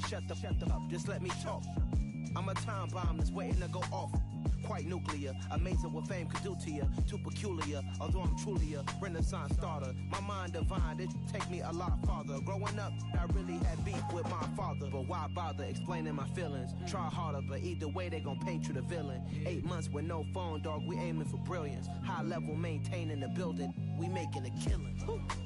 Someone shut the up, just let me talk. I'm a time bomb that's waiting to go off. Quite nuclear, amazing what fame could do to you. Too peculiar, although I'm truly a renaissance starter. My mind divine, it take me a lot farther. Growing up, I really had beef with my father. But why bother explaining my feelings? Try harder, but either way they gon' paint you the villain. 8 months with no phone, dog, we aiming for brilliance. High level, maintaining the building, we making a killing.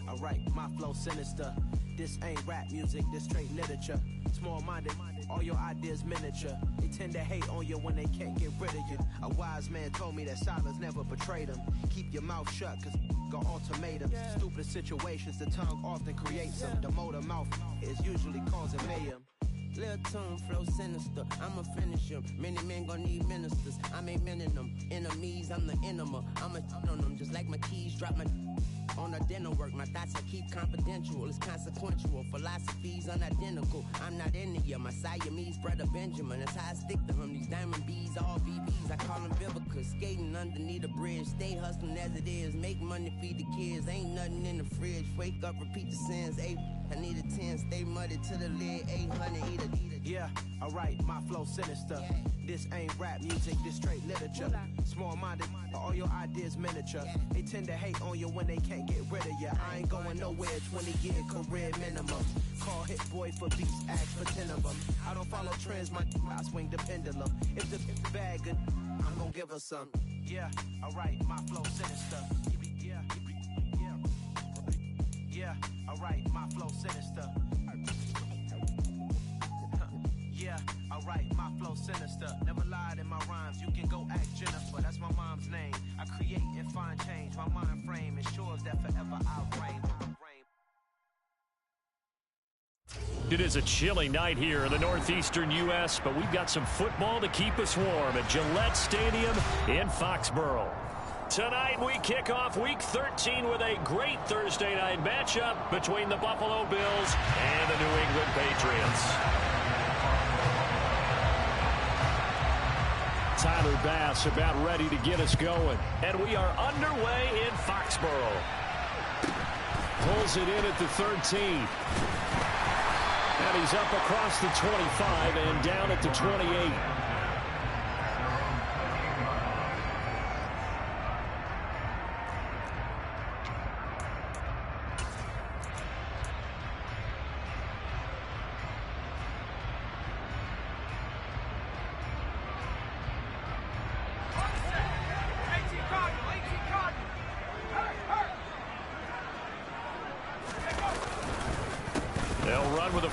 Alright, my flow sinister. This ain't rap music, this straight literature. Small-minded, all your ideas miniature. They tend to hate on you when they can't get rid of you. A wise man told me that silence never betrayed him. Keep your mouth shut, cause got ultimatums. Stupid situations, the tongue often creates them. The motor mouth is usually causing mayhem. Lil' tune, flow sinister, I'ma finish him. Many men gon' need ministers, I'm aiming them. Enemies, I'm the enema. I'ma on them, just like my keys drop my on a dinner work. My thoughts I keep confidential, it's consequential. Philosophies unidentical, I'm not into you. My Siamese brother Benjamin, that's how I stick to him. These diamond bees, all BBs, I call them Vivica. Skating underneath a bridge, stay hustling as it is. Make money, feed the kids, ain't nothing in the fridge. Wake up, repeat the sins, I need a 10, stay muddy to the lid, 800, eat a. Yeah, alright, my flow sinister. This ain't rap music, this straight literature. Small-minded, all your ideas miniature. They tend to hate on you when they can't get rid of you. I ain't going nowhere, 20-year career minimum. Call Hit Boy for beats, ask for 10 of them. I don't follow trends, I swing the pendulum. If the bag good, I'm gonna give her some. Yeah, alright, my flow sinister. Yeah, alright, my flow sinister. Yeah, alright, my flow sinister. Never lied in my rhymes, you can go ask Jennifer. That's my mom's name. I create and find change. My mind frame ensures that forever I'll reign. It is a chilly night here in the northeastern U.S., but we've got some football to keep us warm at Gillette Stadium in Foxborough. Tonight we kick off Week 13 with a great Thursday night matchup between the Buffalo Bills and the New England Patriots. Tyler Bass about ready to get us going. And we are underway in Foxborough. Pulls it in at the 13. And he's up across the 25 and down at the 28.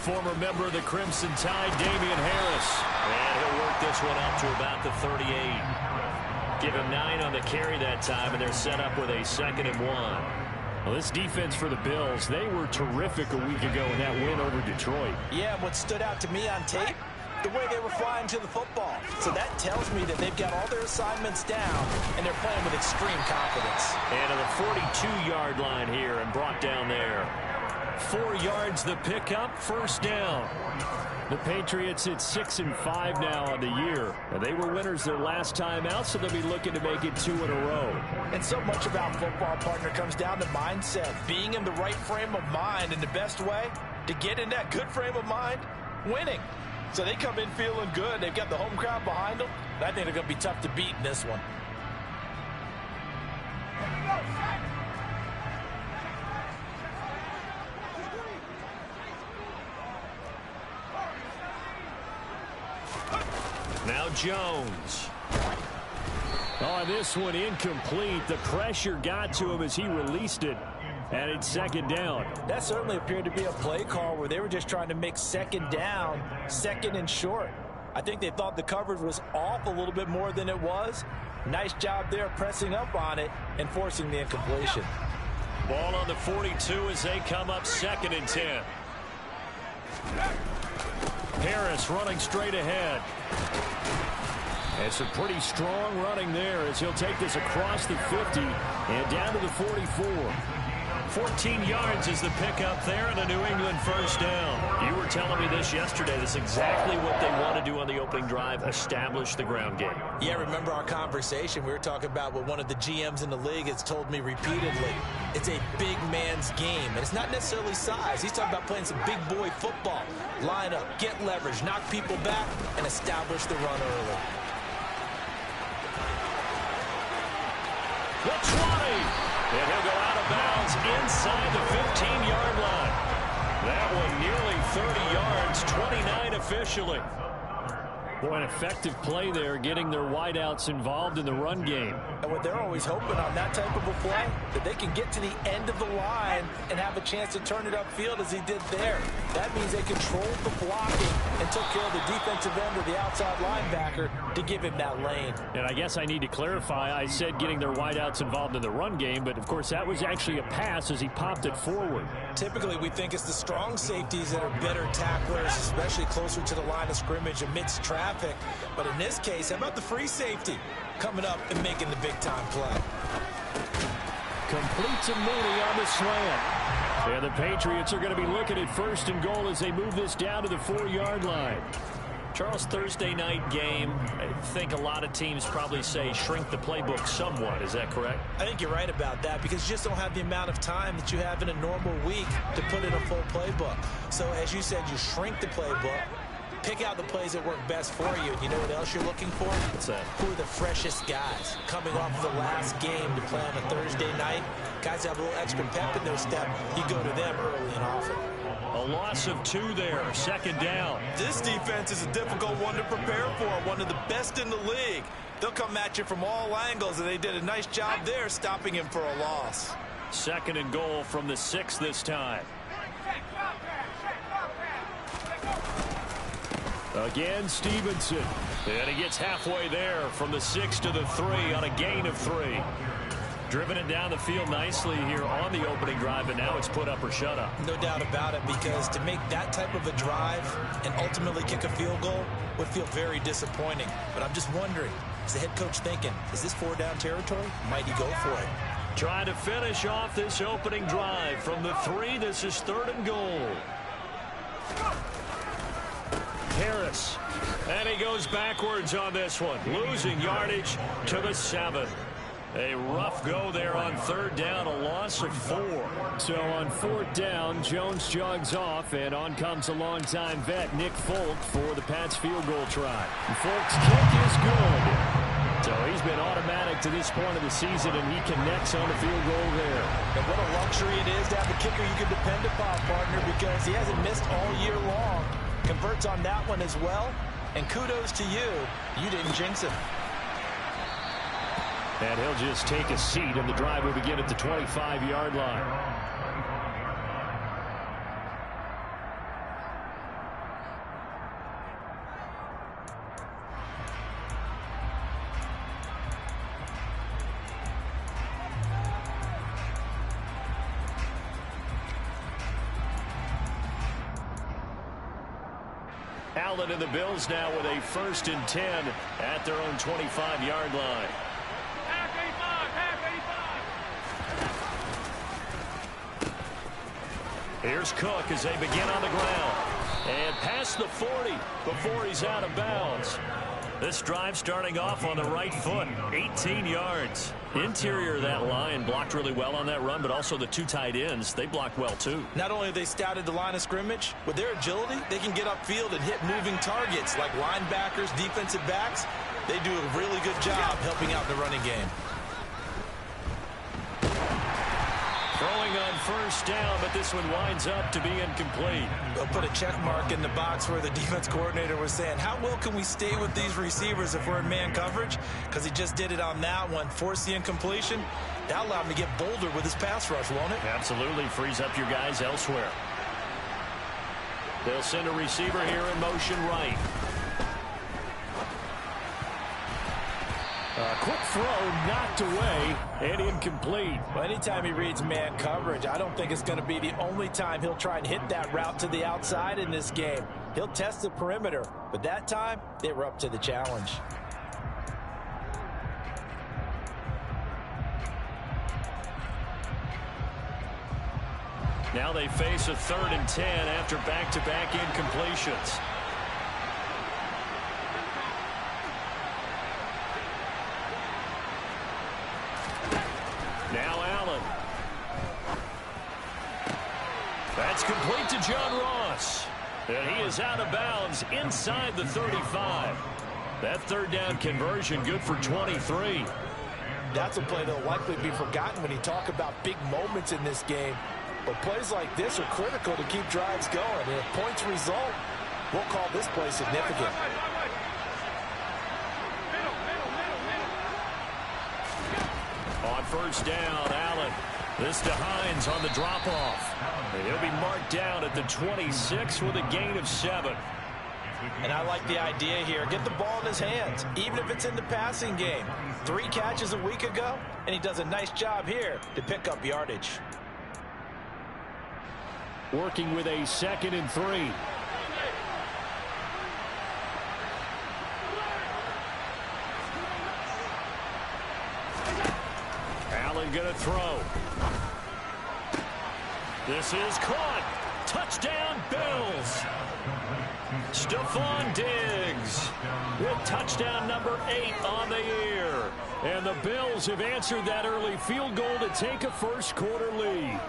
Former member of the Crimson Tide, Damian Harris. And he'll work this one up to about the 38. Give him 9 on the carry that time, and they're set up with a 2nd and 1. Well, this defense for the Bills, they were terrific a week ago in that win over Detroit. Yeah, what stood out to me on tape, the way they were flying to the football. So that tells me that they've got all their assignments down, and they're playing with extreme confidence. And to the 42-yard line here and brought down there. 4 yards the pickup, first down. The Patriots at 6-5 now on the year. And they were winners their last time out, so they'll be looking to make it 2 in a row. And so much about football, partner, comes down to mindset. Being in the right frame of mind, and the best way to get in that good frame of mind, winning. So they come in feeling good. They've got the home crowd behind them. I think they're going to be tough to beat in this one. Now Jones. Oh, this one incomplete. The pressure got to him as he released it. And it's 2nd down. That certainly appeared to be a play call where they were just trying to make 2nd down, 2nd and short. I think they thought the coverage was off a little bit more than it was. Nice job there pressing up on it and forcing the incompletion. Ball on the 42 as they come up 2nd and 10. Harris running straight ahead. And some pretty strong running there as he'll take this across the 50 and down to the 44. 14 yards is the pickup there and a New England first down. You were telling me this yesterday. This is exactly what they want to do on the opening drive, establish the ground game. Yeah, remember our conversation? We were talking about what one of the GMs in the league has told me repeatedly. It's a big man's game, and it's not necessarily size. He's talking about playing some big boy football. Line up, get leverage, knock people back, and establish the run early. The 20. And he'll go out of bounds inside the 15-yard line. That one nearly 30 yards, 29 officially. Boy, an effective play there, getting their wideouts involved in the run game. And what they're always hoping on that type of a play, that they can get to the end of the line and have a chance to turn it upfield as he did there. That means they controlled the blocking and took care of the defensive end of the outside linebacker to give him that lane. And I guess I need to clarify, I said getting their wideouts involved in the run game, but of course that was actually a pass as he popped it forward. Typically we think it's the strong safeties that are better tacklers, especially closer to the line of scrimmage amidst traffic. But in this case, how about the free safety coming up and making the big-time play? Complete to Mooney on the slant. And the Patriots are going to be looking at 1st and goal as they move this down to the 4-yard line. Charles, Thursday night game, I think a lot of teams probably say shrink the playbook somewhat. Is that correct? I think you're right about that because you just don't have the amount of time that you have in a normal week to put in a full playbook. So as you said, you shrink the playbook. Pick out the plays that work best for you. And you know what else you're looking for? What's that? Who are the freshest guys coming off the last game to play on a Thursday night? Guys have a little extra pep in their step. You go to them early and often. A loss of 2 there, 2nd down. This defense is a difficult one to prepare for, one of the best in the league. They'll come at you from all angles, and they did a nice job there stopping him for a loss. 2nd and goal from the 6 this time. Again, Stevenson. And he gets halfway there from the 6 to the 3 on a gain of 3. Driven it down the field nicely here on the opening drive, and now it's put up or shut up. No doubt about it, because to make that type of a drive and ultimately kick a field goal would feel very disappointing. But I'm just wondering, is the head coach thinking, is this 4-down territory? Might he go for it? Trying to finish off this opening drive from the 3. This is 3rd and goal. Harris, and he goes backwards on this one, losing yardage to the 7. A rough go there on 3rd down, a loss of 4. So on 4th down, Jones jogs off, and on comes a longtime vet, Nick Folk, for the Pats field goal try. Folk's kick is good. So he's been automatic to this point of the season, and he connects on the field goal there. And what a luxury it is to have a kicker you can depend upon, partner, because he hasn't missed all year long. Converts on that one as well, and kudos to you. You didn't jinx him. And he'll just take a seat, and the drive will begin at the 25-yard line. Allen and the Bills now with a 1st and 10 at their own 25-yard line. Here's Cook as they begin on the ground. And past the 40 before he's out of bounds. This drive starting off on the right foot, 18 yards. Interior of that line blocked really well on that run, but also the 2 tight ends, they blocked well too. Not only have they scouted the line of scrimmage, with their agility, they can get upfield and hit moving targets like linebackers, defensive backs. They do a really good job helping out the running game. Throwing on 1st down, but this one winds up to be incomplete. They'll put a check mark in the box where the defense coordinator was saying, how well can we stay with these receivers if we're in man coverage? Because he just did it on that one. Force the incompletion. That'll allow him to get bolder with his pass rush, won't it? Absolutely. Frees up your guys elsewhere. They'll send a receiver here in motion right. A quick throw knocked away and incomplete. Well, anytime he reads man coverage, I don't think it's going to be the only time he'll try and hit that route to the outside in this game. He'll test the perimeter, but that time they were up to the challenge. Now they face a 3rd and 10 after back-to-back incompletions. Now Allen. That's complete to John Ross. And he is out of bounds inside the 35. That 3rd down conversion good for 23. That's a play that will likely be forgotten when you talk about big moments in this game. But plays like this are critical to keep drives going. And if points result, we'll call this play significant. On 1st down, Allen. This to Hines on the drop-off. And he'll be marked down at the 26 with a gain of 7. And I like the idea here. Get the ball in his hands, even if it's in the passing game. 3 catches a week ago, and he does a nice job here to pick up yardage. Working with a 2nd and 3. Allen going to throw. This is caught. Touchdown, Bills. Stephon Diggs with touchdown number 8 on the year. And the Bills have answered that early field goal to take a 1st quarter lead.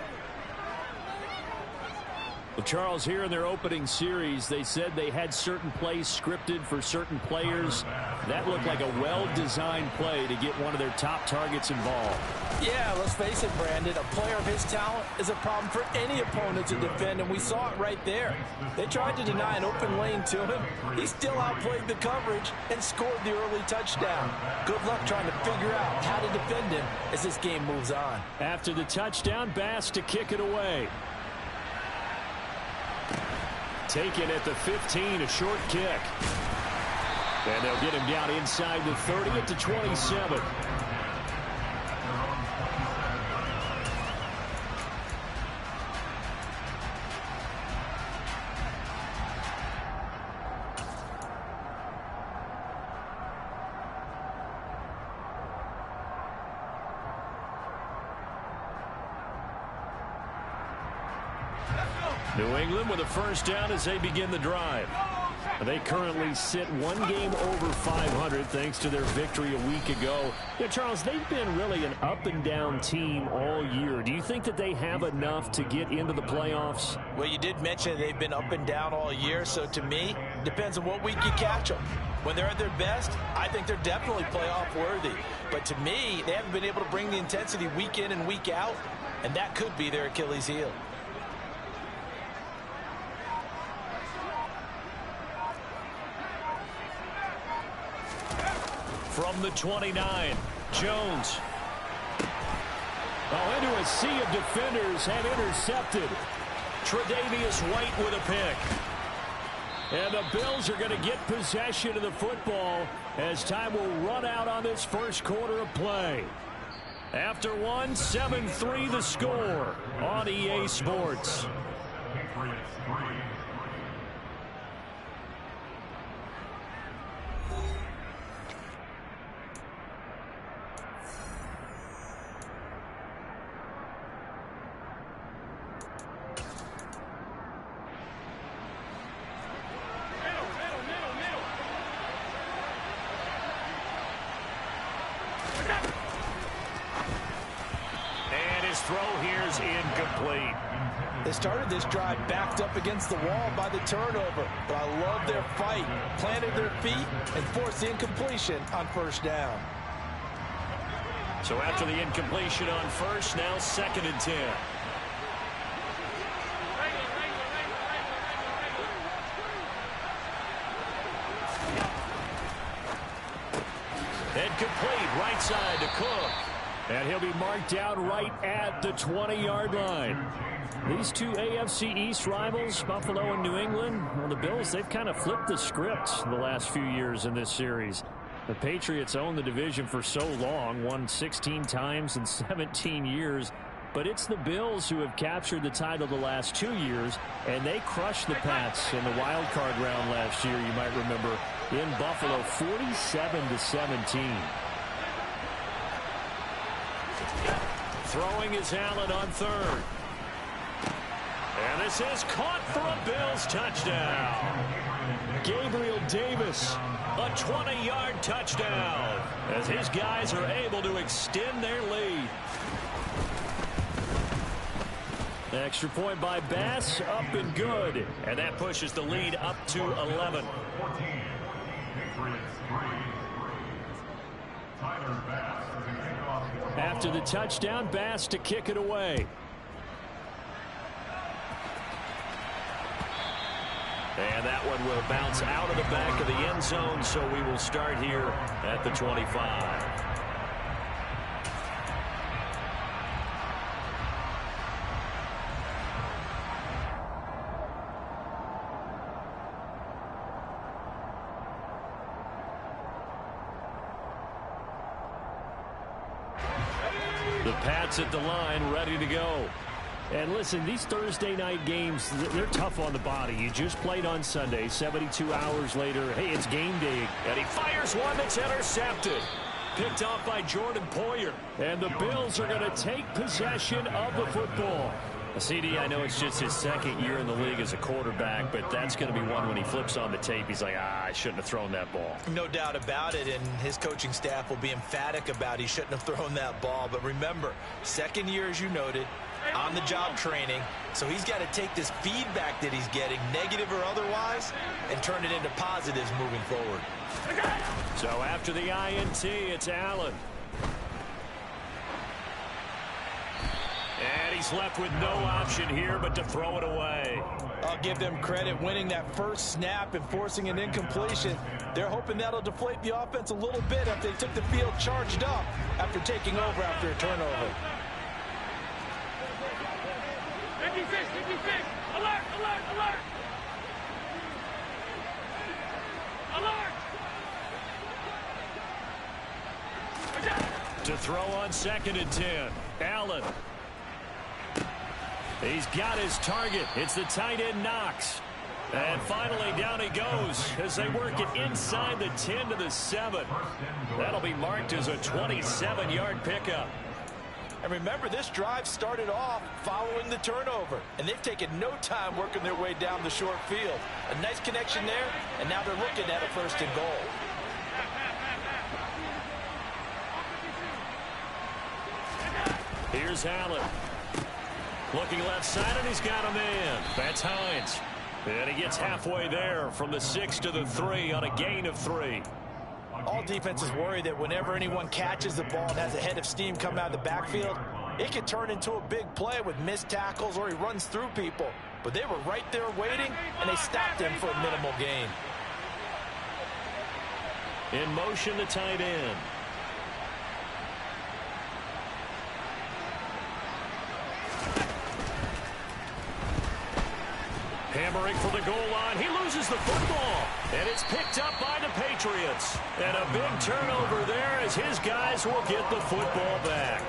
Well, Charles, here in their opening series, they said they had certain plays scripted for certain players. That looked like a well-designed play to get one of their top targets involved. Yeah, let's face it, Brandon. A player of his talent is a problem for any opponent to defend, and we saw it right there. They tried to deny an open lane to him. He still outplayed the coverage and scored the early touchdown. Good luck trying to figure out how to defend him as this game moves on. After the touchdown, Bass to kick it away. Taken at the 15, a short kick. And they'll get him down inside the 30 at the 27. New England with a 1st down as they begin the drive. They currently sit 1 game over 500 thanks to their victory a week ago. Yeah, Charles, they've been really an up-and-down team all year. Do you think that they have enough to get into the playoffs? Well, you did mention they've been up and down all year, so to me, depends on what week you catch them. When they're at their best, I think they're definitely playoff worthy. But to me, they haven't been able to bring the intensity week in and week out, and that could be their Achilles heel. From the 29, Jones. Oh, into a sea of defenders have intercepted. Tre'Davious White with a pick. And the Bills are going to get possession of the football as time will run out on this 1st quarter of play. After 1, 7-3 the score on EA Sports. Throw here's incomplete. They started this drive backed up against the wall by the turnover, but I love their fight, planted their feet, and forced the incompletion on 1st down. So after the incompletion on 1st, now 2nd and 10. And complete right side to Cook. And he'll be marked down right at the 20-yard line. These two AFC East rivals, Buffalo and New England, well, the Bills, they've kind of flipped the script the last few years in this series. The Patriots owned the division for so long, won 16 times in 17 years. But it's the Bills who have captured the title the last 2 years, and they crushed the Pats in the wild card round last year, you might remember, in Buffalo, 47-17. Throwing is Allen on 3rd. And this is caught for a Bills touchdown. Gabriel Davis, a 20-yard touchdown, as his guys are able to extend their lead. Extra point by Bass, up and good. And that pushes the lead up to 11. After the touchdown, Bass to kick it away. And that one will bounce out of the back of the end zone, so we will start here at the 25. The Pats at the line, ready to go. And listen, these Thursday night games, they're tough on the body. You just played on Sunday. 72 hours later, hey, it's game day. And he fires one that's intercepted. Picked off by Jordan Poyer. And the Bills are going to take possession of the football. CD, I know it's just his second year in the league as a quarterback, but that's going to be one when he flips on the tape. He's like, I shouldn't have thrown that ball. No doubt about it, and his coaching staff will be emphatic about he shouldn't have thrown that ball. But remember, second year, as you noted, on-the-job training, so he's got to take this feedback that he's getting, negative or otherwise, and turn it into positives moving forward. So after the INT, it's Allen. And he's left with no option here but to throw it away. I'll give them credit winning that first snap and forcing an incompletion. They're hoping that'll deflate the offense a little bit after they took the field charged up after taking over after a turnover. 56, 56, alert, alert, alert! Alert! To throw on 2nd and 10. Allen. He's got his target. It's the tight end Knox. And finally down he goes as they work it inside the 10 to the 7. That'll be marked as a 27-yard pickup. And remember, this drive started off following the turnover, and they've taken no time working their way down the short field. A nice connection there, and now they're looking at a 1st and goal. Here's Allen. Looking left side, and he's got a man. That's Hines. And he gets halfway there from the 6 to the 3 on a gain of 3. All defenses worry that whenever anyone catches the ball and has a head of steam come out of the backfield, it can turn into a big play with missed tackles or he runs through people. But they were right there waiting, and they stopped him for a minimal gain. In motion, the tight end. Hammering for the goal line. He loses the football. And it's picked up by the Patriots. And a big turnover there as his guys will get the football back.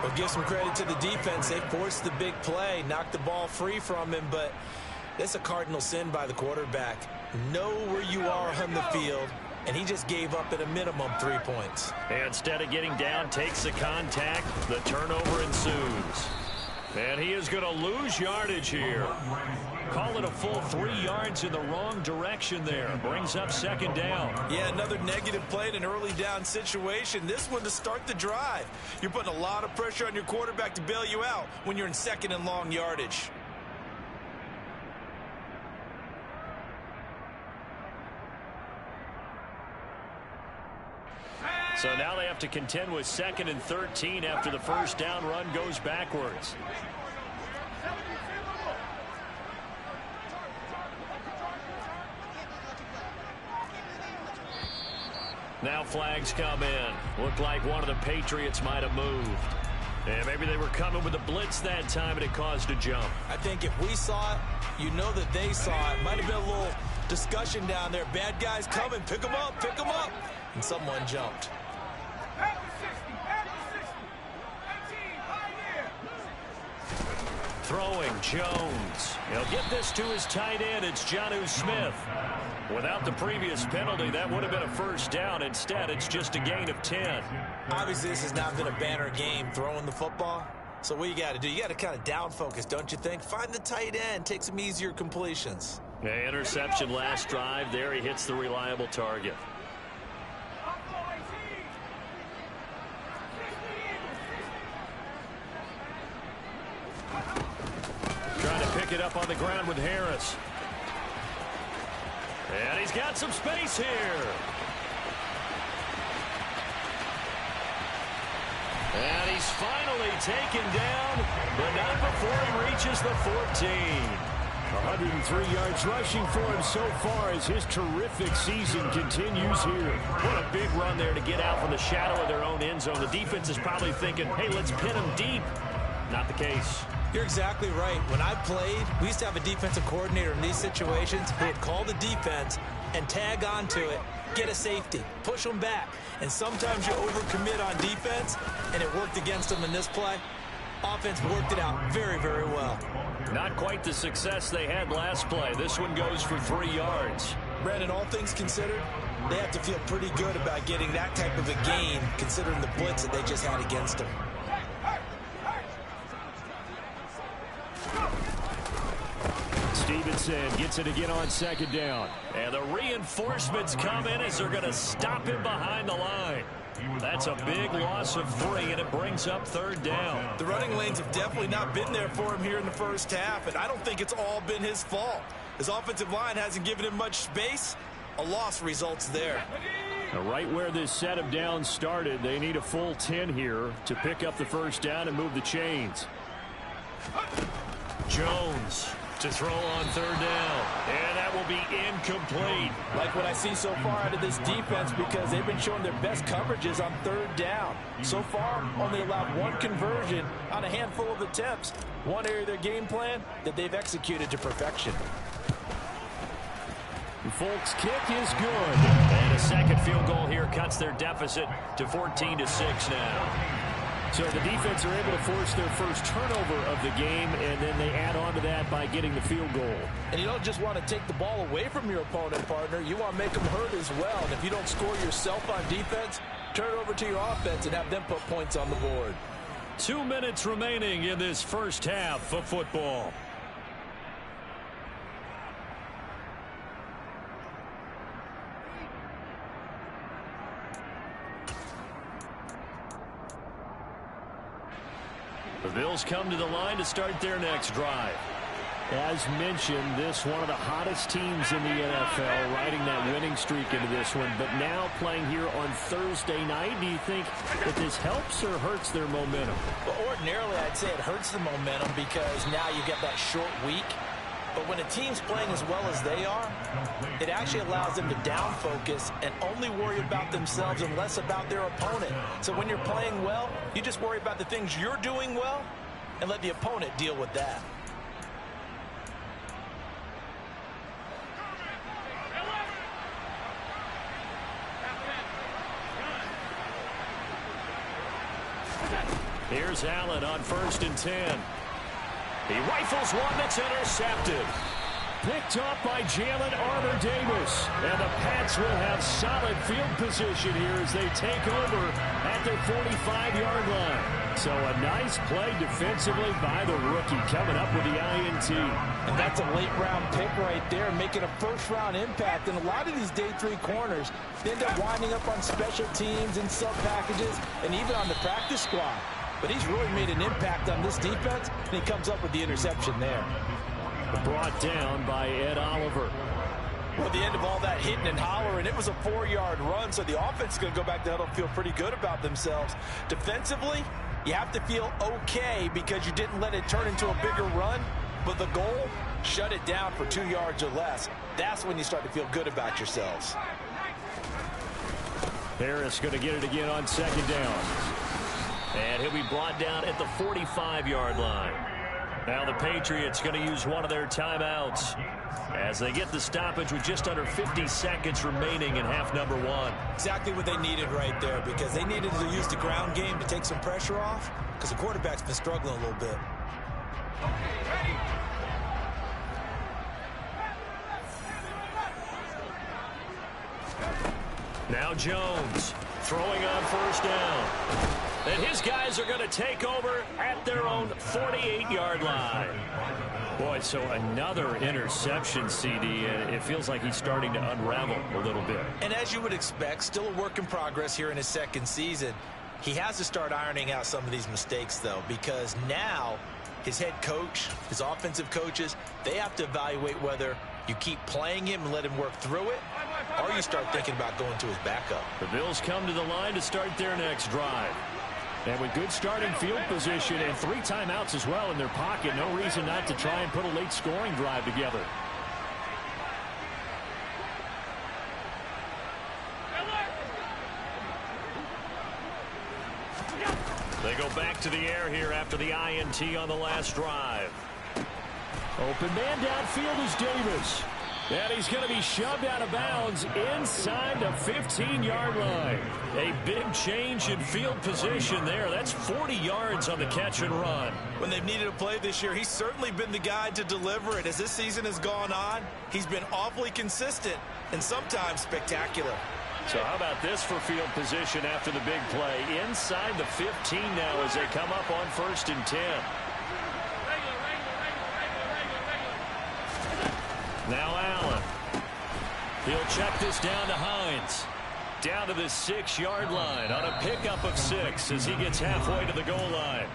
We'll give some credit to the defense. They forced the big play, knocked the ball free from him, but that's a cardinal sin by the quarterback. Know where you are on the field, and he just gave up at a minimum 3 points. And instead of getting down, takes the contact. The turnover ensues. And he is going to lose yardage here. Call it a full 3 yards in the wrong direction there. Brings up 2nd down. Yeah, another negative play in an early down situation. This one to start the drive. You're putting a lot of pressure on your quarterback to bail you out when you're in 2nd and long yardage. So now they have to contend with 2nd and 13 after the first down run goes backwards. Now flags come in. Looked like one of the Patriots might have moved. And maybe they were coming with a blitz that time and it caused a jump. I think if we saw it, you know that they saw it. Might have been a little discussion down there. Bad guys coming. Pick them up. Pick them up. And someone jumped. Throwing Jones. He'll get this to his tight end. It's Jonnu Smith. Without the previous penalty, that would have been a first down. Instead, it's just a gain of 10. Obviously, this has not been a banner game throwing the football. So what you got to do, you got to kind of down focus, don't you think? Find the tight end, take some easier completions. Yeah, interception last drive. There he hits the reliable target. Trying to pick it up on the ground with Harris. And he's got some space here. And he's finally taken down, but not before he reaches the 14. 103 yards rushing for him so far as his terrific season continues here. What a big run there to get out from the shadow of their own end zone. The defense is probably thinking, hey, let's pin him deep. Not the case. You're exactly right. When I played, we used to have a defensive coordinator in these situations who would call the defense and tag onto it, get a safety, push them back. And sometimes you overcommit on defense, and it worked against them in this play. Offense worked it out very, very well. Not quite the success they had last play. This one goes for 3 yards. Brandon, all things considered, they have to feel pretty good about getting that type of a gain, considering the blitz that they just had against them. Stevenson gets it again on second down. And the reinforcements come in as they're going to stop him behind the line. That's a big loss of 3, and it brings up 3rd down. The running lanes have definitely not been there for him here in the first half, and I don't think it's all been his fault. His offensive line hasn't given him much space. A loss results there. Now, right where this set of downs started, they need a full 10 here to pick up the first down and move the chains. Jones to throw on 3rd down, and that will be incomplete. Like what I see so far out of this defense, because they've been showing their best coverages on 3rd down. So far, only allowed 1 conversion on a handful of attempts. One area of their game plan that they've executed to perfection. Folks' kick is good. And a second field goal here cuts their deficit to 14-6 now. So the defense are able to force their first turnover of the game, and then they add on to that by getting the field goal. And you don't just want to take the ball away from your opponent, partner. You want to make them hurt as well. And if you don't score yourself on defense, turn it over to your offense and have them put points on the board. 2 minutes remaining in this first half of football. The Bills come to the line to start their next drive. As mentioned, this one of the hottest teams in the NFL, riding that winning streak into this one, but now playing here on Thursday night. Do you think that this helps or hurts their momentum? Well, ordinarily, I'd say it hurts the momentum because now you get that short week. But when a team's playing as well as they are, it actually allows them to down focus and only worry about themselves and less about their opponent. So when you're playing well, you just worry about the things you're doing well and let the opponent deal with that. Here's Allen on 1st and 10. He rifles one that's intercepted. Picked up by Jalen Armour-Davis. And the Pats will have solid field position here as they take over at their 45-yard line. So a nice play defensively by the rookie coming up with the INT. And that's a late-round pick right there, making a first-round impact. And a lot of these day 3 corners, they end up winding up on special teams and sub-packages and even on the practice squad. But he's really made an impact on this defense, and he comes up with the interception there. Brought down by Ed Oliver. Well, at the end of all that hitting and hollering, it was a 4-yard run, so the offense is going to go back to huddle and feel pretty good about themselves. Defensively, you have to feel okay because you didn't let it turn into a bigger run, but the goal, shut it down for 2 yards or less. That's when you start to feel good about yourselves. Harris going to get it again on 2nd down. And he'll be brought down at the 45-yard line. Now the Patriots going to use one of their timeouts as they get the stoppage with just under 50 seconds remaining in half number 1. Exactly what they needed right there, because they needed to use the ground game to take some pressure off because the quarterback's been struggling a little bit. Now Jones throwing on 1st down. And his guys are going to take over at their own 48-yard line. Boy, so another interception, CD, and it feels like he's starting to unravel a little bit. And as you would expect, still a work in progress here in his second season. He has to start ironing out some of these mistakes, though, because now his head coach, his offensive coaches, they have to evaluate whether you keep playing him and let him work through it, or you start thinking about going to his backup. The Bills come to the line to start their next drive. And with good starting field position and 3 timeouts as well in their pocket, no reason not to try and put a late scoring drive together. They go back to the air here after the INT on the last drive. Open man downfield is Davis. And he's going to be shoved out of bounds inside the 15-yard line. A big change in field position there. That's 40 yards on the catch and run. When they've needed a play this year, he's certainly been the guy to deliver it. As this season has gone on, he's been awfully consistent and sometimes spectacular. So how about this for field position after the big play? Inside the 15 now as they come up on 1st and 10. Now Allen. He'll check this down to Hines. Down to the 6-yard line on a pickup of 6 as he gets halfway to the goal line.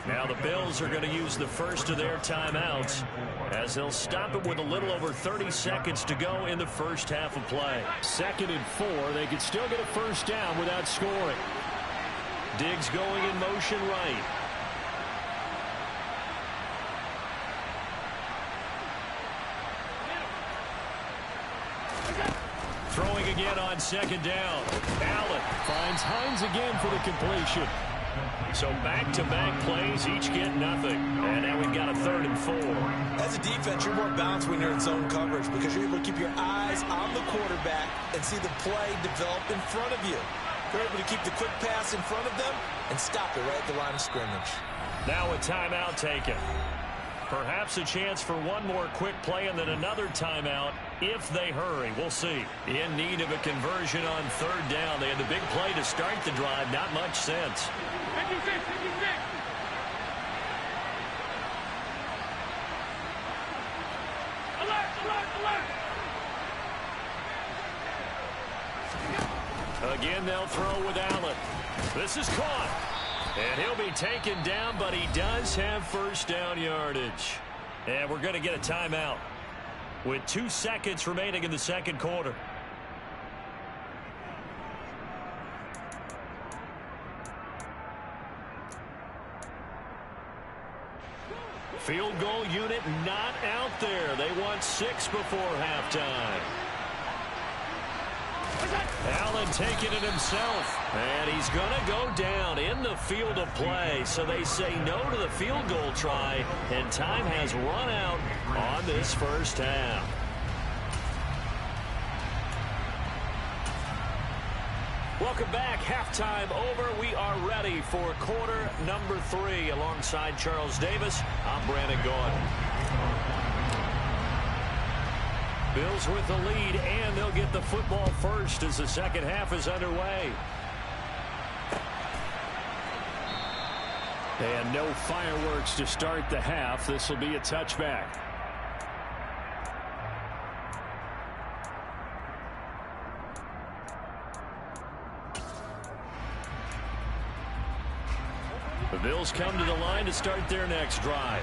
Now the Bills are going to use the first of their timeouts as they'll stop it with a little over 30 seconds to go in the first half of play. 2nd and 4. They could still get a first down without scoring. Diggs going in motion right. Throwing again on 2nd down. Allen finds Hines again for the completion. So back-to-back plays, each get nothing. And now we've got a 3rd and 4. As a defense, you're more balanced when you're in zone coverage because you're able to keep your eyes on the quarterback and see the play develop in front of you. You're able to keep the quick pass in front of them and stop it right at the line of scrimmage. Now a timeout taken. Perhaps a chance for one more quick play and then another timeout if they hurry. We'll see. In need of a conversion on 3rd down. They had the big play to start the drive. Not much sense. 56, 56. Alert, alert, alert. Again, they'll throw with Allen. This is caught. And he'll be taken down, but he does have first down yardage. And we're going to get a timeout with 2 seconds remaining in the second quarter. Field goal unit not out there. They want 6 before halftime. Allen taking it himself, and he's going to go down in the field of play. So they say no to the field goal try, and time has run out on this first half. Welcome back. Halftime over. We are ready for quarter number 3. Alongside Charles Davis, I'm Brandon Gordon. Bills with the lead, and they'll get the football first as the second half is underway. And no fireworks to start the half. This will be a touchback. The Bills come to the line to start their next drive.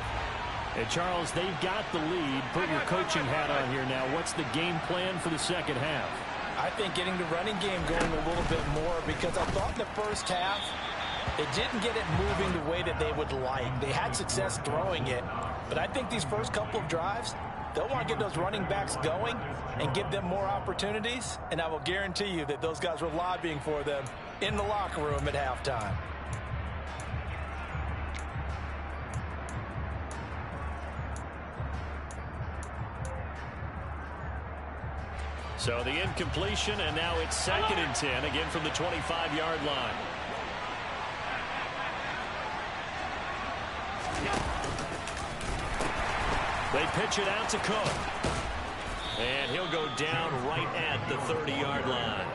And Charles, they've got the lead. Put your coaching hat on here now. What's the game plan for the second half? I think getting the running game going a little bit more because I thought in the first half they didn't get it moving the way that they would like. They had success throwing it, but I think these first couple of drives, they'll want to get those running backs going and give them more opportunities, and I will guarantee you that those guys were lobbying for them in the locker room at halftime. So the incompletion, and now it's 2nd and 10, again from the 25-yard line. They pitch it out to Cook. And he'll go down right at the 30-yard line.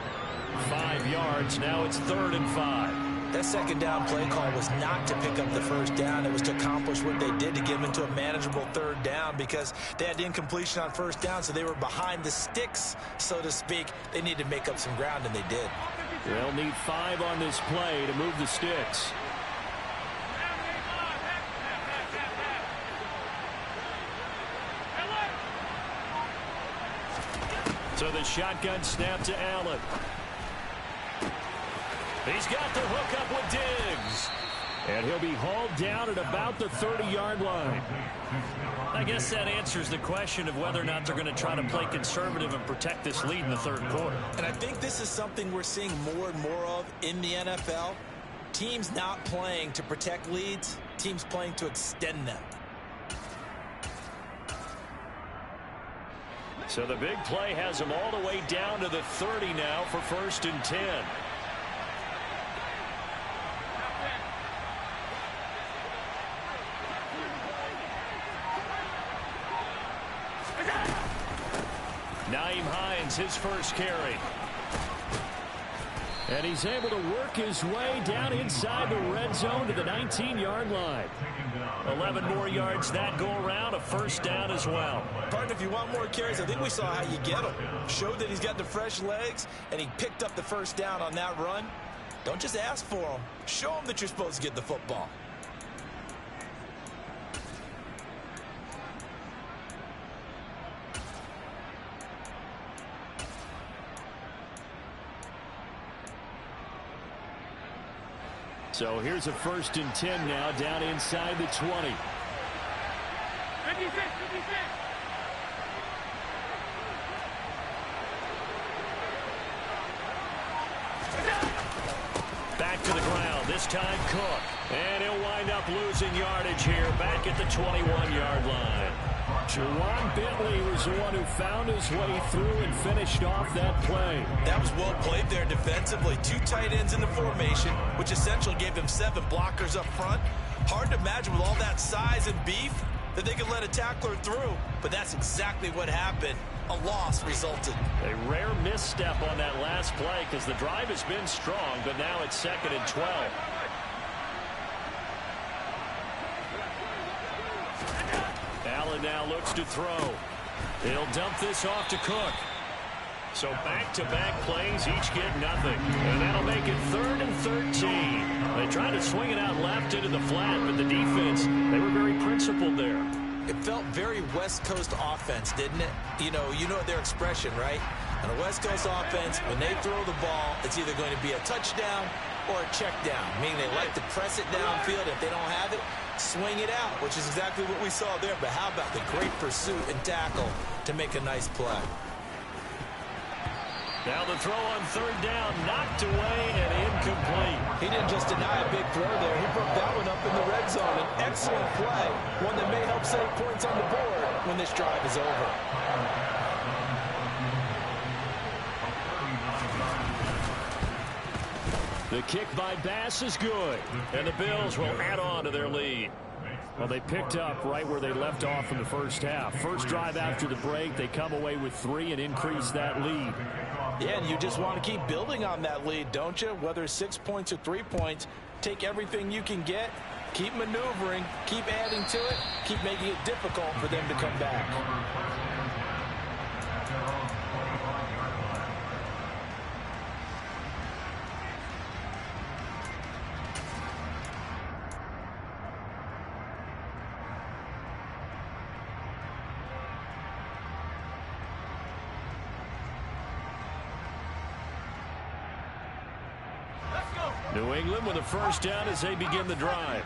5 yards, now it's 3rd and 5. That second down play call was not to pick up the first down. It was to accomplish what they did to get them into a manageable third down because they had incompletion on first down, so they were behind the sticks, so to speak. They needed to make up some ground, and they did. They'll need 5 on this play to move the sticks. So the shotgun snap to Allen. He's got the hook up with Diggs. And he'll be hauled down at about the 30-yard line. I guess that answers the question of whether or not they're going to try to play conservative and protect this lead in the third quarter. And I think this is something we're seeing more and more of in the NFL. Teams not playing to protect leads, teams playing to extend them. So the big play has them all the way down to the 30 now for 1st and 10. Naeem Hines, his first carry. And he's able to work his way down inside the red zone to the 19-yard line. 11 more yards that go around, a first down as well. Partner, if you want more carries, I think we saw how you get them. Showed that he's got the fresh legs, and he picked up the first down on that run. Don't just ask for them. Show them that you're supposed to get the football. So here's a 1st and 10 now down inside the 20. 56, 56. Back to the ground, this time Cook. And he'll wind up losing yardage here back at the 21-yard line. Juwan Bentley was the one who found his way through and finished off that play. That was well played there defensively. 2 tight ends in the formation, which essentially gave them 7 blockers up front. Hard to imagine with all that size and beef that they could let a tackler through, but that's exactly what happened. A loss resulted. A rare misstep on that last play because the drive has been strong, but now it's 2nd and 12. Allen now looks to throw. He'll dump this off to Cook. So back-to-back plays, each get nothing. And that'll make it 3rd and 13. They tried to swing it out left into the flat, but the defense, they were very principled there. It felt very West Coast offense, didn't it? You know their expression, right? On a West Coast offense, when they throw the ball, it's either going to be a touchdown or a check down, meaning they like to press it downfield. If they don't have it, swing it out, which is exactly what we saw there. But how about the great pursuit and tackle to make a nice play? Now the throw on 3rd down, knocked away and incomplete. He didn't just deny a big throw there. He broke that one up in the red zone. An excellent play, one that may help save points on the board when this drive is over. The kick by Bass is good. And the Bills will add on to their lead. Well, they picked up right where they left off in the first half. First drive after the break, they come away with 3 and increase that lead. Yeah, and you just want to keep building on that lead, don't you? Whether it's 6 points or 3 points, take everything you can get, keep maneuvering, keep adding to it, keep making it difficult for them to come back. New England with a first down as they begin the drive.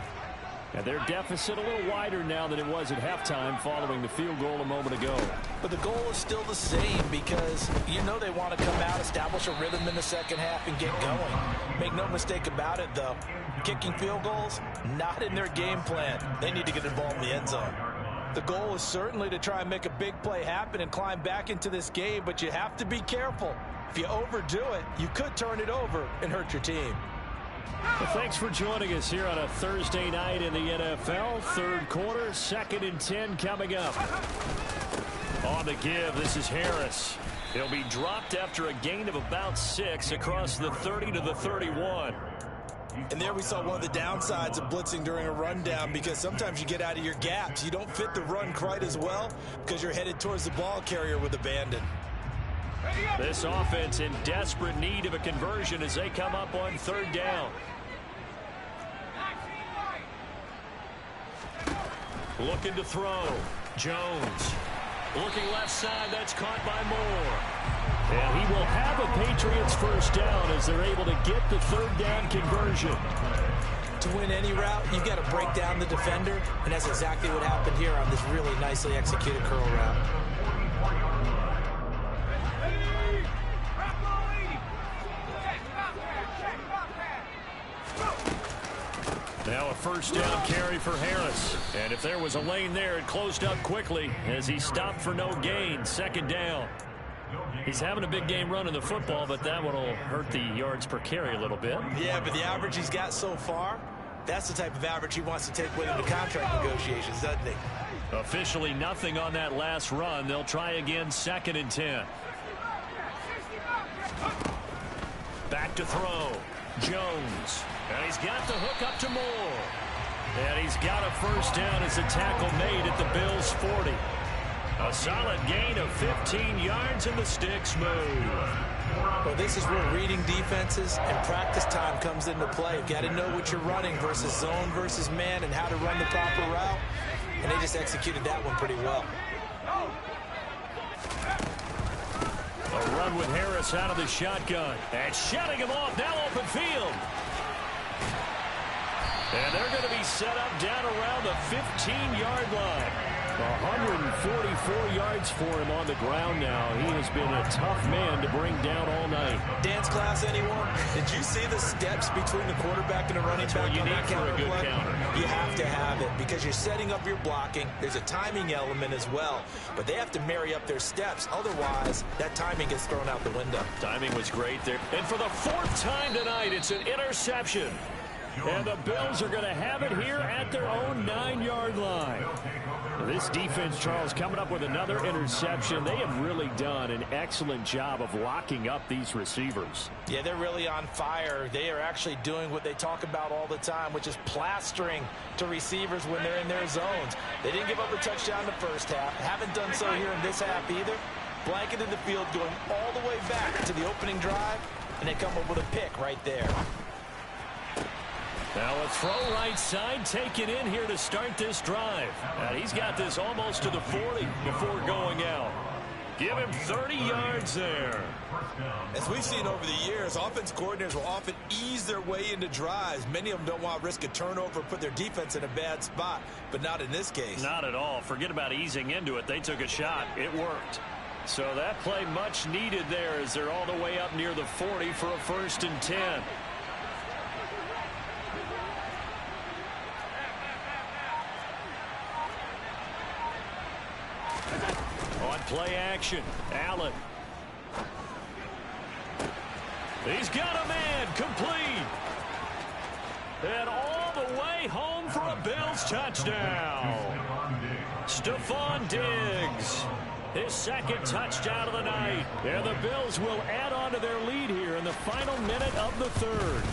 And their deficit a little wider now than it was at halftime following the field goal a moment ago. But the goal is still the same because you know they want to come out, establish a rhythm in the second half, and get going. Make no mistake about it, though. Kicking field goals, not in their game plan. They need to get involved in the end zone. The goal is certainly to try and make a big play happen and climb back into this game, but you have to be careful. If you overdo it, you could turn it over and hurt your team. Well, thanks for joining us here on a Thursday night in the NFL. Third quarter, 2nd and 10 coming up. On the give, this is Harris. He'll be dropped after a gain of about 6 across the 30 to the 31. And there we saw one of the downsides of blitzing during a rundown, because sometimes you get out of your gaps. You don't fit the run quite as well because you're headed towards the ball carrier with abandon. This offense in desperate need of a conversion as they come up on 3rd down. Looking to throw. Jones. Looking left side. That's caught by Moore. And he will have a Patriots first down as they're able to get the 3rd down conversion. To win any route, you've got to break down the defender, and that's exactly what happened here on this really nicely executed curl route. Now a first down carry for Harris. And if there was a lane there, it closed up quickly as he stopped for no gain. 2nd down. He's having a big game running the football, but that one will hurt the yards per carry a little bit. Yeah, but the average he's got so far, that's the type of average he wants to take with him to contract negotiations, doesn't he? Officially nothing on that last run. They'll try again, 2nd and 10. Back to throw. Jones. And he's got the hook up to Moore. And he's got a first down as a tackle made at the Bills' 40. A solid gain of 15 yards and the sticks move. Well, this is where reading defenses and practice time comes into play. You've got to know what you're running versus zone versus man and how to run the proper route. And they just executed that one pretty well. A run with Harris out of the shotgun. And shutting him off, now open field. And they're going to be set up down around the 15-yard line. 144 yards for him on the ground now. He has been a tough man to bring down all night. Dance class, anyone? Did you see the steps between the quarterback and the running back on that counter play? You have to have it because you're setting up your blocking. There's a timing element as well. But they have to marry up their steps. Otherwise, that timing gets thrown out the window. Timing was great there. And for the 4th time tonight, it's an interception. And the Bills are going to have it here at their own 9-yard line. This defense, Charles, coming up with another interception. They have really done an excellent job of locking up these receivers. Yeah, they're really on fire. They are actually doing what they talk about all the time, which is plastering to receivers when they're in their zones. They didn't give up a touchdown in the first half. Haven't done so here in this half either. Blanketed the field going all the way back to the opening drive, and they come up with a pick right there. Now a throw right side taken in here to start this drive. And he's got this almost to the 40 before going out. Give him 30 yards there. As we've seen over the years, offense coordinators will often ease their way into drives. Many of them don't want to risk a turnover or put their defense in a bad spot, but not in this case. Not at all. Forget about easing into it. They took a shot. It worked. So that play much needed there as they're all the way up near the 40 for a 1st and 10. On play action, Allen. He's got a man, complete. And all the way home for a Bills touchdown. Stephon Diggs, his 2nd touchdown of the night. And the Bills will add on to their lead here in the final minute of the 3rd.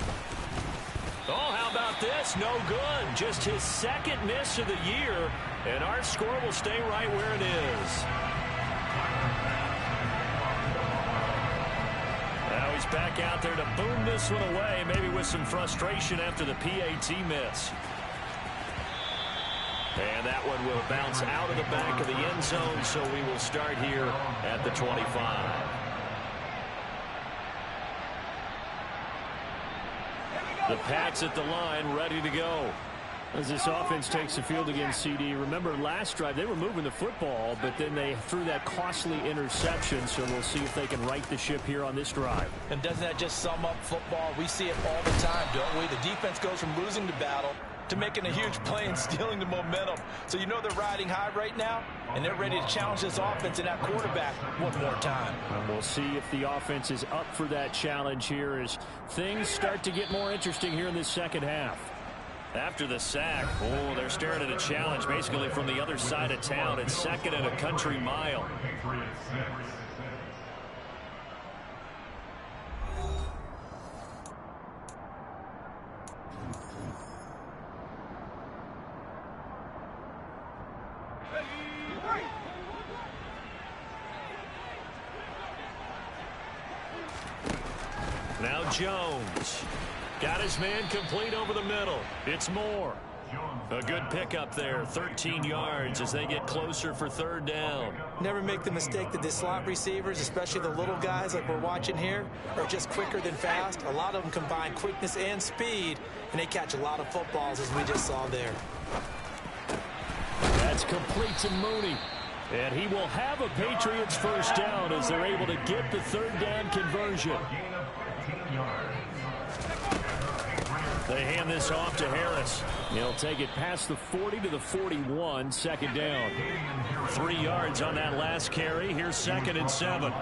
Oh, how about this? No good. Just his 2nd miss of the year. And our score will stay right where it is. Now he's back out there to boom this one away, maybe with some frustration after the PAT miss. And that one will bounce out of the back of the end zone, so we will start here at the 25. The Pats at the line, ready to go. As this offense takes the field against CD, remember last drive they were moving the football, but then they threw that costly interception, so we'll see if they can right the ship here on this drive. And doesn't that just sum up football? We see it all the time, don't we? The defense goes from losing the battle to making a huge play and stealing the momentum. So you know they're riding high right now, and they're ready to challenge this offense and that quarterback one more time. And we'll see if the offense is up for that challenge here as things start to get more interesting here in this 2nd half. After the sack, oh, they're staring at a challenge basically from the other side of town. It's 2nd and a country mile. Now Jones. Got his man complete over the middle. It's Moore. A good pickup there, 13 yards as they get closer for third down. Never make the mistake that the slot receivers, especially the little guys like we're watching here, are just quicker than fast. A lot of them combine quickness and speed, and they catch a lot of footballs as we just saw there. That's complete to Mooney. And he will have a Patriots first down as they're able to get the third down conversion. They hand this off to Harris. He'll take it past the 40 to the 41, second down. 3 yards on that last carry. Here's 2nd and 7.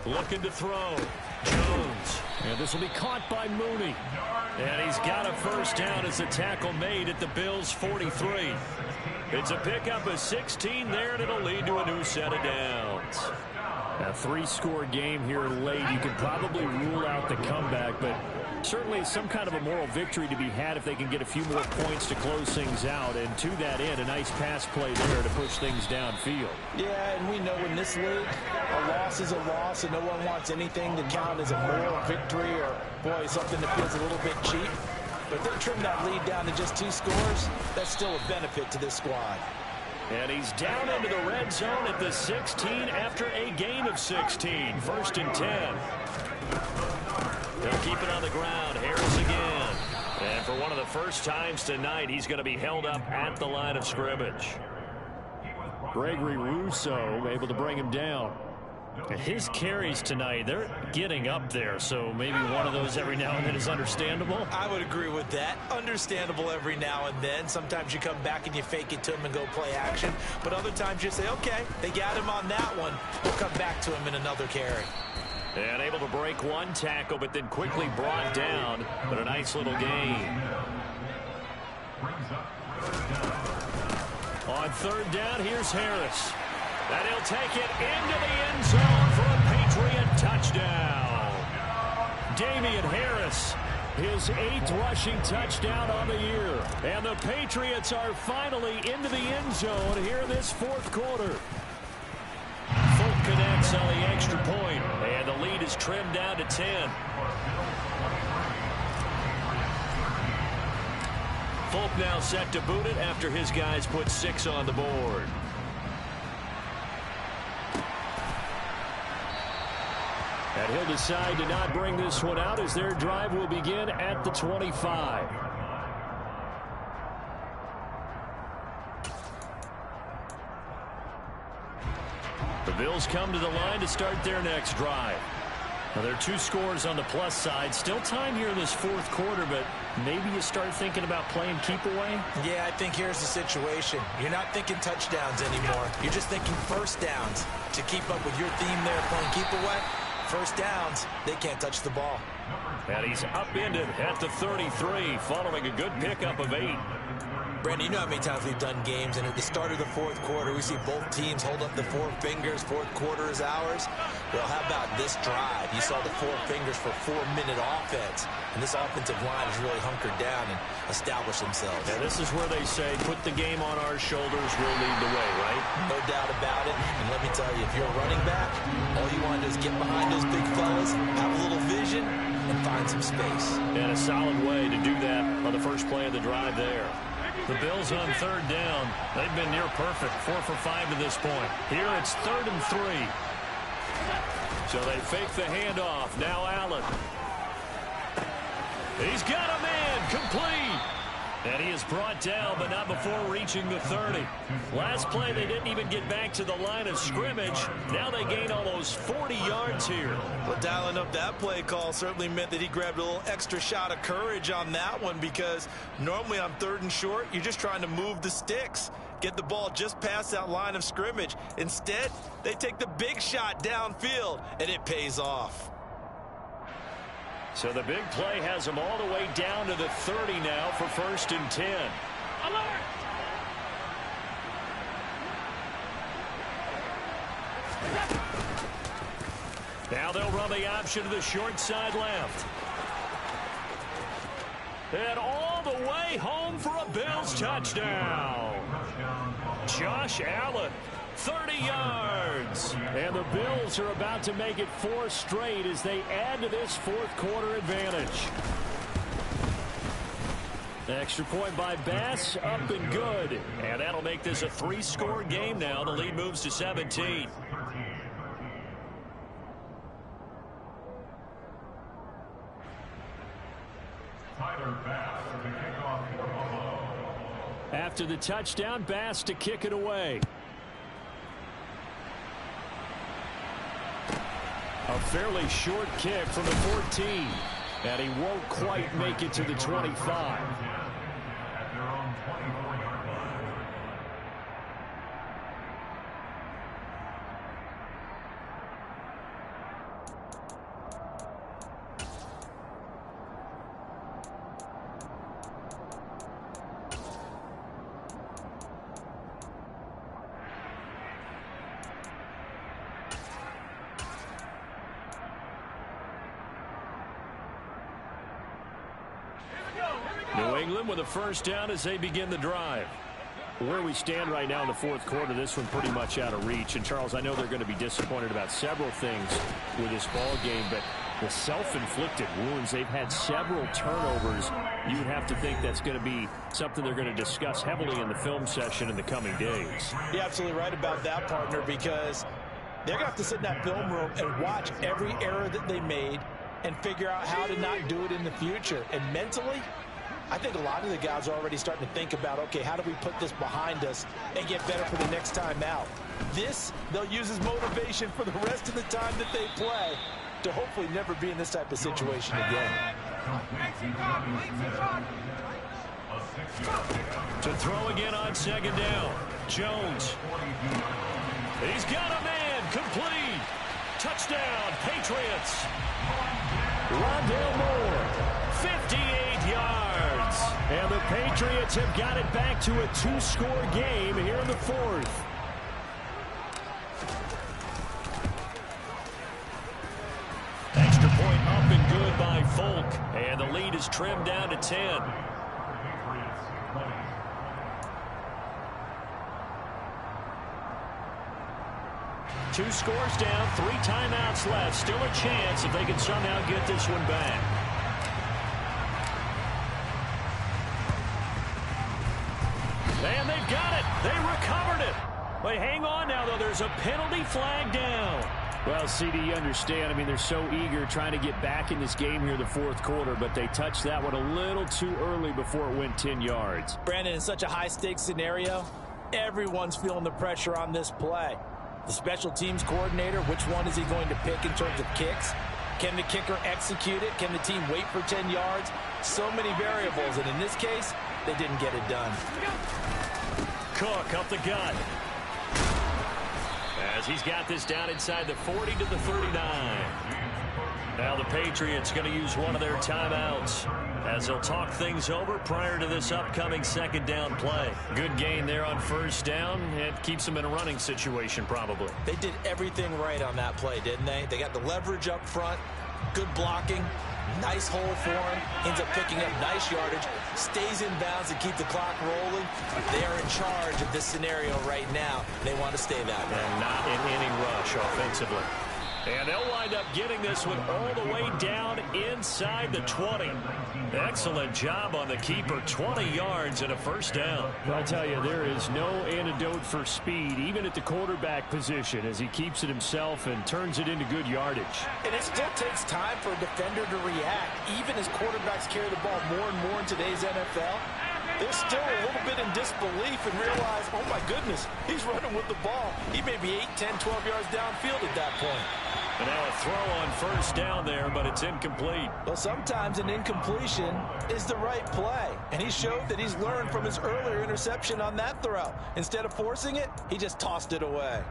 Looking to throw. Jones. And this will be caught by Mooney. And he's got a first down as the tackle made at the Bills' 43. It's a pickup of 16 there, and it'll lead to a new set of downs. A 3-score game here late. You can probably rule out the comeback, but certainly some kind of a moral victory to be had if they can get a few more points to close things out. And to that end, a nice pass play there to push things downfield. Yeah, and we know in this league, a loss is a loss, and no one wants anything to count as a moral victory or, boy, something that feels a little bit cheap. But if they trim that lead down to just 2 scores, that's still a benefit to this squad. And he's down into the red zone at the 16 after a gain of 16. 1st and 10. They'll keep it on the ground. Harris again. And for one of the first times tonight, he's going to be held up at the line of scrimmage. Gregory Rousseau able to bring him down. His carries tonight, they're getting up there, so maybe one of those every now and then is understandable. I would agree with that. Understandable every now and then. Sometimes you come back and you fake it to him and go play action. But other times you say, okay, they got him on that one. We'll come back to him in another carry. And able to break one tackle, but then quickly brought down. But a nice little gain. On third down, here's Harris. And he'll take it into the end zone for a Patriot touchdown. Damian Harris, his 8th rushing touchdown on the year. And the Patriots are finally into the end zone here in this 4th quarter. Folk connects on the extra point, and the lead is trimmed down to 10. Folk now set to boot it after his guys put 6 on the board. And he'll decide to not bring this one out as their drive will begin at the 25. The Bills come to the line to start their next drive. Now, there are 2 scores on the plus side. Still time here in this 4th quarter, but maybe you start thinking about playing keep away? Yeah, I think here's the situation. You're not thinking touchdowns anymore. You're just thinking first downs. To keep up with your theme there, playing keep away, first downs, they can't touch the ball. And he's upended at the 33 following a good pickup of 8. Brandon, you know how many times we've done games, and at the start of the 4th quarter, we see both teams hold up the 4 fingers. 4th quarter is ours. Well, how about this drive? You saw the 4 fingers for 4-minute offense, and this offensive line has really hunkered down and established themselves. And this is where they say, put the game on our shoulders, we'll lead the way, right? No doubt about it. And let me tell you, if you're a running back, all you want to do is get behind those big fellas, have a little vision, and find some space. And a solid way to do that on the first play of the drive there. The Bills on third down. They've been near perfect, 4 for 5 to this point. Here it's 3rd and 3. So they fake the handoff. Now Allen. He's got a man complete. And he is brought down, but not before reaching the 30. Last play, they didn't even get back to the line of scrimmage. Now they gain almost 40 yards here. Well, dialing up that play call certainly meant that he grabbed a little extra shot of courage on that one, because normally on 3rd and short, you're just trying to move the sticks, get the ball just past that line of scrimmage. Instead, they take the big shot downfield, and it pays off. So the big play has them all the way down to the 30 now for 1st and 10. Alert! Now they'll run the option to the short side left. And all the way home for a Bills touchdown. Josh Allen. 30 yards. And the Bills are about to make it 4 straight as they add to this fourth quarter advantage. Extra point by Bass, up and good. And that'll make this a 3-score game now. The lead moves to 17. After the touchdown, Bass to kick it away. A fairly short kick from the 14. And he won't quite make it to the 25. New England with a first down as they begin the drive. Where we stand right now in the fourth quarter, this one pretty much out of reach. And, Charles, I know they're going to be disappointed about several things with this ball game, but the self-inflicted wounds, they've had several turnovers. You would have to think that's going to be something they're going to discuss heavily in the film session in the coming days. You're absolutely right about that, partner, because they're going to have to sit in that film room and watch every error that they made and figure out how to not do it in the future. And mentally, I think a lot of the guys are already starting to think about, okay, how do we put this behind us and get better for the next time out? This, they'll use as motivation for the rest of the time that they play to hopefully never be in this type of situation again. To throw again on second down. Jones. He's got a man. Complete. Touchdown, Patriots. Rondale Moore. 58 yards. And the Patriots have got it back to a 2-score game here in the fourth. Extra point up and good by Folk. And the lead is trimmed down to 10. Two scores down, 3 timeouts left. Still a chance if they can somehow get this one back. And they've got it. They recovered it. But hang on now, though. There's a penalty flag down. Well, CD, you understand. I mean, they're so eager trying to get back in this game here in the fourth quarter, but they touched that one a little too early before it went 10 yards. Brandon, in such a high-stakes scenario, everyone's feeling the pressure on this play. The special teams coordinator, which one is he going to pick in terms of kicks? Can the kicker execute it? Can the team wait for 10 yards? So many variables, and in this case, they didn't get it done. Cook up the gut. As he's got this down inside the 40 to the 39. Now the Patriots going to use one of their timeouts as they'll talk things over prior to this upcoming second down play. Good gain there on first down. It keeps them in a running situation probably. They did everything right on that play, didn't they? They got the leverage up front, good blocking, nice hole for him, ends up picking up nice yardage, stays in bounds to keep the clock rolling. They are in charge of this scenario right now. They want to stay that way. And not in any rush offensively. And they'll wind up getting this one all the way down inside the 20. Excellent job on the keeper. 20 yards and a first down. I'll tell you, there is no antidote for speed, even at the quarterback position, as he keeps it himself and turns it into good yardage. And it still takes time for a defender to react. Even as quarterbacks carry the ball more and more in today's NFL, they're still a little bit in disbelief and realize, oh my goodness, he's running with the ball. He may be 8, 10, 12 yards downfield at that point. And now a throw on first down there, but it's incomplete. Well, sometimes an incompletion is the right play. And he showed that he's learned from his earlier interception on that throw. Instead of forcing it, he just tossed it away.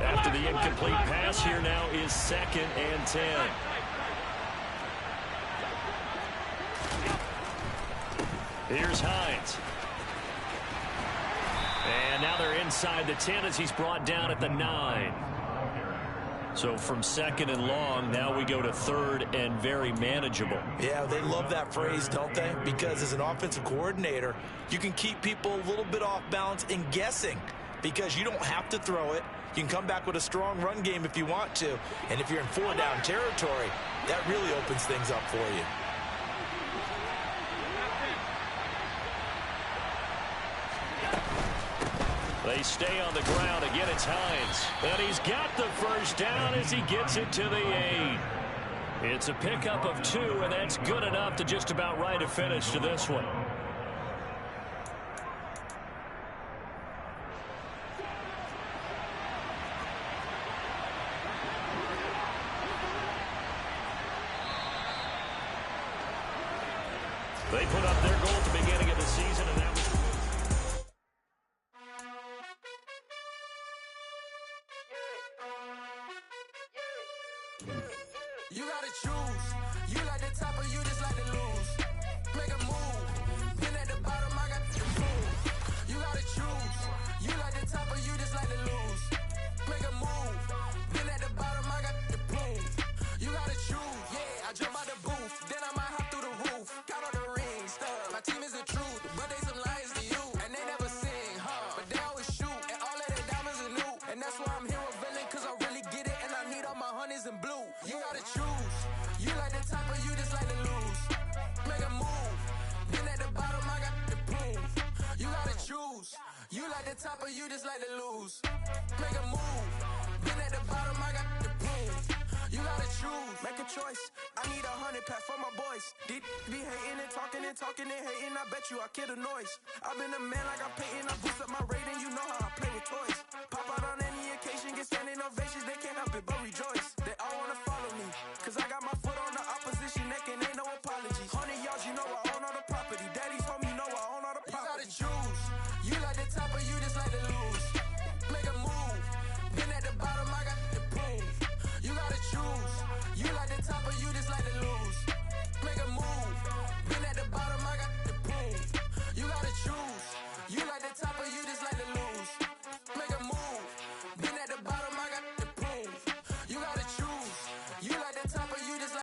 After the incomplete pass, here now is 2nd and 10. Here's Hines. And now they're inside the 10 as he's brought down at the 9. So from second and long, now we go to third and very manageable. Yeah, they love that phrase, don't they? Because as an offensive coordinator, you can keep people a little bit off balance and guessing because you don't have to throw it. You can come back with a strong run game if you want to. And if you're in four-down territory, that really opens things up for you. They stay on the ground. Again, it's Hines. And he's got the first down as he gets it to the 8. It's a pickup of 2, and that's good enough to just about write a finish to this one. They put up their goal at the beginning of the season, and that was... You gotta choose. You like the top or you just like to lose. Make a move. Been at the bottom, I got the proof. You gotta choose. You like the top or you just like to lose. Make a move. Been at the bottom, I got the proof. You gotta choose. Yeah, I jump out the booth. Then I might hop through the roof. Got all the rings, stuff. My team is the truth, but they some liars to you. And they never sing, but they always shoot. And all of their diamonds are new. And that's why I'm here with villain, cause I really get it. And I need all my honeys in blue. You gotta choose. You like the top or you just like to lose. Make a move. Been at the bottom, I got the proof. You gotta choose. You like the top or you just like to lose. Make a move. Been at the bottom, I got the proof. You gotta choose. Make a choice. I need 100 pack for my boys. Deep be hating and talking and hating. I bet you I kill the noise. I've been a man like I'm painting. I boost up my rating. You know how I play with toys. Pop out on any occasion.